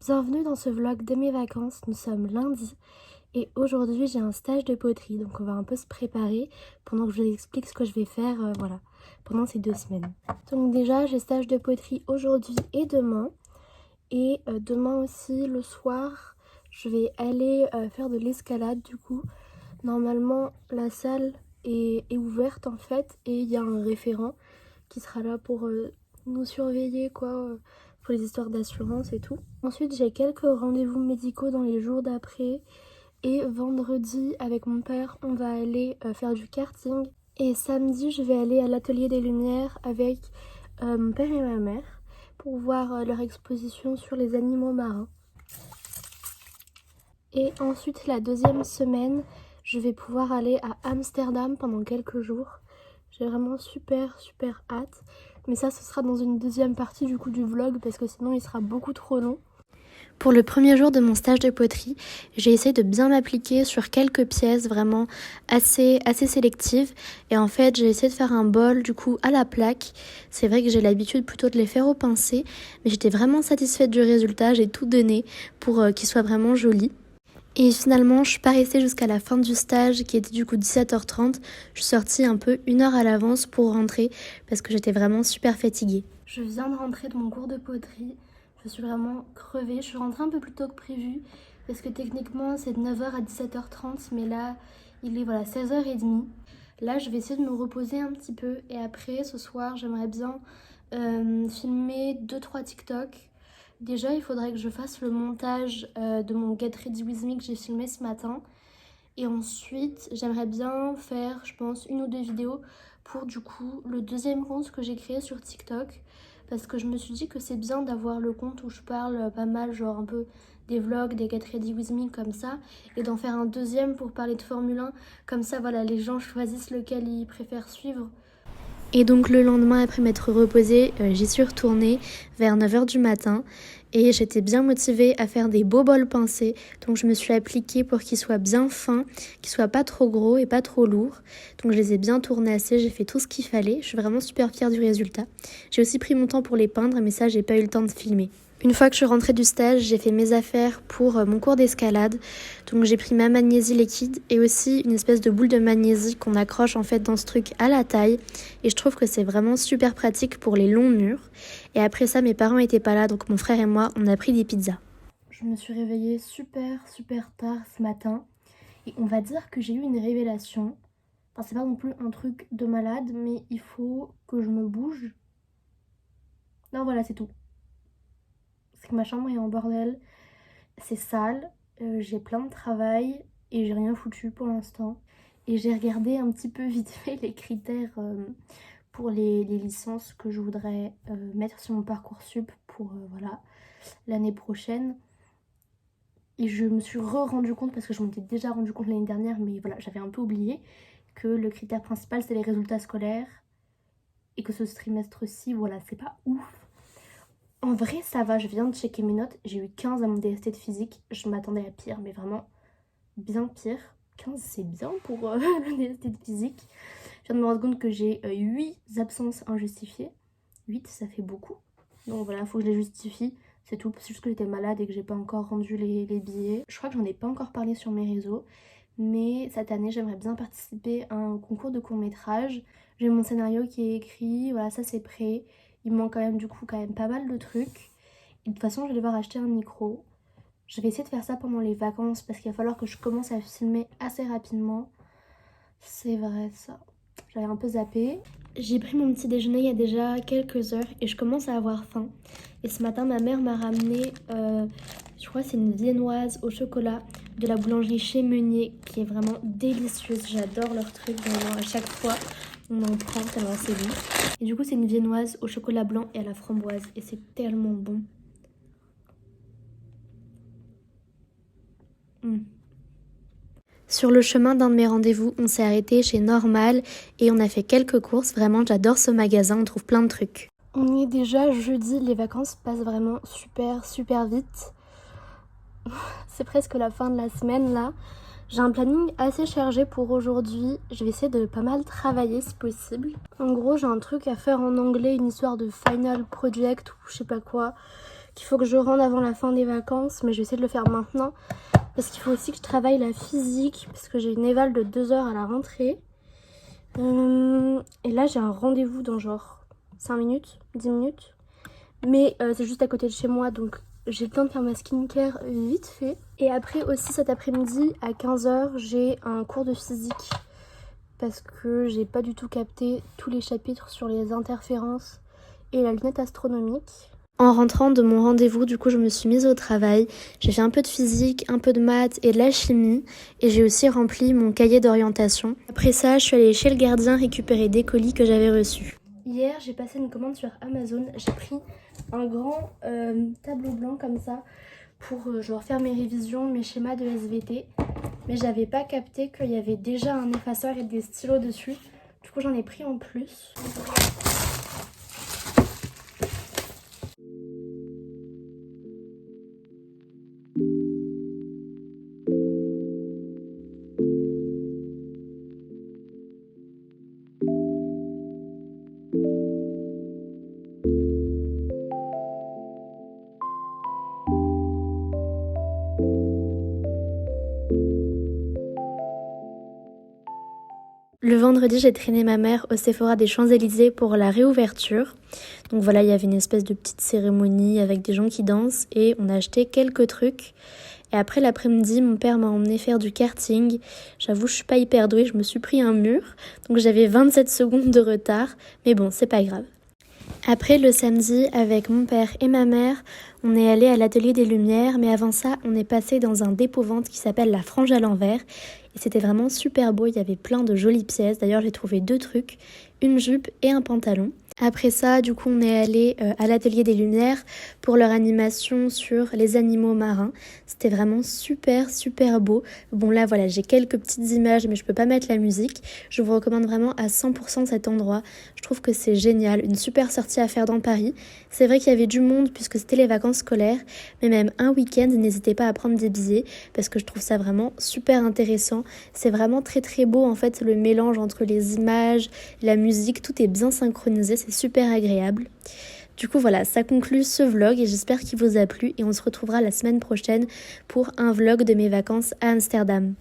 Bienvenue dans ce vlog de mes vacances, nous sommes lundi et aujourd'hui j'ai un stage de poterie, donc on va un peu se préparer pendant que je vous explique ce que je vais faire pendant ces 2 semaines. Donc déjà j'ai stage de poterie aujourd'hui et demain, et demain aussi le soir je vais aller faire de l'escalade du coup. Normalement la salle est ouverte en fait et il y a un référent qui sera là pour nous surveiller pour les histoires d'assurance et tout. Ensuite j'ai quelques rendez-vous médicaux dans les jours d'après et vendredi avec mon père on va aller faire du karting et samedi je vais aller à l'atelier des lumières avec mon père et ma mère pour voir leur exposition sur les animaux marins. Et ensuite la deuxième semaine je vais pouvoir aller à Amsterdam pendant quelques jours. J'ai vraiment super hâte. Mais ça ce sera dans une deuxième partie du coup du vlog parce que sinon il sera beaucoup trop long. Pour le premier jour de mon stage de poterie, j'ai essayé de bien m'appliquer sur quelques pièces vraiment assez sélectives. Et en fait j'ai essayé de faire un bol du coup à la plaque. C'est vrai que j'ai l'habitude plutôt de les faire au pincé. Mais j'étais vraiment satisfaite du résultat, j'ai tout donné pour qu'il soit vraiment joli. Et finalement, je suis pas restée jusqu'à la fin du stage qui était du coup 17h30. Je suis sortie un peu 1 heure à l'avance pour rentrer parce que j'étais vraiment super fatiguée. Je viens de rentrer de mon cours de poterie. Je suis vraiment crevée. Je suis rentrée un peu plus tôt que prévu parce que techniquement c'est de 9h à 17h30 mais là il est 16h30. Là je vais essayer de me reposer un petit peu et après ce soir j'aimerais bien filmer 2-3 TikTok. Déjà, il faudrait que je fasse le montage de mon Get Ready With Me que j'ai filmé ce matin. Et ensuite, j'aimerais bien faire, je pense, 1 ou 2 vidéos pour du coup le deuxième compte que j'ai créé sur TikTok. Parce que je me suis dit que c'est bien d'avoir le compte où je parle pas mal, genre un peu des vlogs, des Get Ready With Me comme ça. Et d'en faire un deuxième pour parler de Formule 1. Comme ça, voilà, les gens choisissent lequel ils préfèrent suivre. Et donc le lendemain, après m'être reposée, j'y suis retournée vers 9h du matin et j'étais bien motivée à faire des beaux bols pincés. Donc je me suis appliquée pour qu'ils soient bien fins, qu'ils soient pas trop gros et pas trop lourds. Donc je les ai bien tournés assez, j'ai fait tout ce qu'il fallait. Je suis vraiment super fière du résultat. J'ai aussi pris mon temps pour les peindre mais ça j'ai pas eu le temps de filmer. Une fois que je suis rentrée du stage, j'ai fait mes affaires pour mon cours d'escalade. Donc j'ai pris ma magnésie liquide et aussi une espèce de boule de magnésie qu'on accroche en fait dans ce truc à la taille. Et je trouve que c'est vraiment super pratique pour les longs murs. Et après ça, mes parents étaient pas là, donc mon frère et moi, on a pris des pizzas. Je me suis réveillée super tard ce matin. Et on va dire que j'ai eu une révélation. Enfin, c'est pas non plus un truc de malade, mais il faut que je me bouge. Non, voilà, c'est tout. C'est que ma chambre est en bordel. C'est sale, j'ai plein de travail et j'ai rien foutu pour l'instant. Et j'ai regardé un petit peu vite fait les critères pour les licences que je voudrais mettre sur mon Parcoursup pour l'année prochaine. Et je me suis rendu compte, parce que je m'en étais déjà rendu compte l'année dernière, mais voilà, j'avais un peu oublié, que le critère principal c'est les résultats scolaires et que ce trimestre-ci, voilà, c'est pas ouf. En vrai, ça va, je viens de checker mes notes. J'ai eu 15 à mon DST de physique. Je m'attendais à pire, mais vraiment bien pire. 15, c'est bien pour le DST de physique. Je viens de me rendre compte que j'ai 8 absences injustifiées. 8, ça fait beaucoup. Donc voilà, il faut que je les justifie. C'est tout. C'est juste que j'étais malade et que j'ai pas encore rendu les billets. Je crois que j'en ai pas encore parlé sur mes réseaux. Mais cette année, j'aimerais bien participer à un concours de court-métrage. J'ai mon scénario qui est écrit. Voilà, ça c'est prêt. Il me manque quand même pas mal de trucs. Et de toute façon, je vais devoir acheter un micro. Je vais essayer de faire ça pendant les vacances parce qu'il va falloir que je commence à filmer assez rapidement. C'est vrai ça. J'avais un peu zappé. J'ai pris mon petit déjeuner il y a déjà quelques heures et je commence à avoir faim. Et ce matin, ma mère m'a ramené, je crois que c'est une viennoise au chocolat de la boulangerie Chez Meunier qui est vraiment délicieuse. J'adore leur truc, vraiment à chaque fois on en prend tellement c'est bon. Et du coup c'est une viennoise au chocolat blanc et à la framboise et c'est tellement bon. Sur le chemin d'un de mes rendez-vous, on s'est arrêté chez Normal et on a fait quelques courses. Vraiment, j'adore ce magasin, on trouve plein de trucs. On est déjà jeudi, les vacances passent vraiment super vite. C'est presque la fin de la semaine là. J'ai un planning assez chargé pour aujourd'hui. Je vais essayer de pas mal travailler si possible. En gros, j'ai un truc à faire en anglais, une histoire de final project ou je sais pas quoi, qu'il faut que je rende avant la fin des vacances, mais je vais essayer de le faire maintenant. Parce qu'il faut aussi que je travaille la physique, parce que j'ai une éval de 2 heures à la rentrée. Et là j'ai un rendez-vous dans genre 5 minutes, 10 minutes. Mais c'est juste à côté de chez moi, donc j'ai le temps de faire ma skincare vite fait. Et après aussi cet après-midi à 15 heures, j'ai un cours de physique. Parce que j'ai pas du tout capté tous les chapitres sur les interférences et la lunette astronomique. En rentrant de mon rendez-vous, du coup, je me suis mise au travail. J'ai fait un peu de physique, un peu de maths et de la chimie. Et j'ai aussi rempli mon cahier d'orientation. Après ça, je suis allée chez le gardien récupérer des colis que j'avais reçus. Hier, j'ai passé une commande sur Amazon. J'ai pris un grand tableau blanc comme ça pour genre faire mes révisions, mes schémas de SVT. Mais j'avais pas capté qu'il y avait déjà un effaceur et des stylos dessus. Du coup, j'en ai pris en plus. Le vendredi, j'ai traîné ma mère au Sephora des Champs-Élysées pour la réouverture. Donc voilà, il y avait une espèce de petite cérémonie avec des gens qui dansent et on a acheté quelques trucs. Et après l'après-midi, mon père m'a emmené faire du karting. J'avoue, je suis pas hyper douée, je me suis pris un mur. Donc j'avais 27 secondes de retard, mais bon, c'est pas grave. Après, le samedi, avec mon père et ma mère, on est allé à l'Atelier des Lumières, mais avant ça, on est passé dans un dépôt-vente qui s'appelle la Frange à l'envers. Et c'était vraiment super beau, il y avait plein de jolies pièces. D'ailleurs, j'ai trouvé 2 trucs, une jupe et un pantalon. Après ça, du coup, on est allé à l'Atelier des Lumières pour leur animation sur les animaux marins. C'était vraiment super, super beau. Bon, là, voilà, j'ai quelques petites images, mais je peux pas mettre la musique. Je vous recommande vraiment à 100% cet endroit. Je trouve que c'est génial, une super sortie à faire dans Paris. C'est vrai qu'il y avait du monde puisque c'était les vacances scolaires, mais même un week-end, n'hésitez pas à prendre des billets parce que je trouve ça vraiment super intéressant. C'est vraiment très très beau en fait, le mélange entre les images, la musique, tout est bien synchronisé. C'est super agréable. Du coup voilà, ça conclut ce vlog et j'espère qu'il vous a plu et on se retrouvera la semaine prochaine pour un vlog de mes vacances à Amsterdam.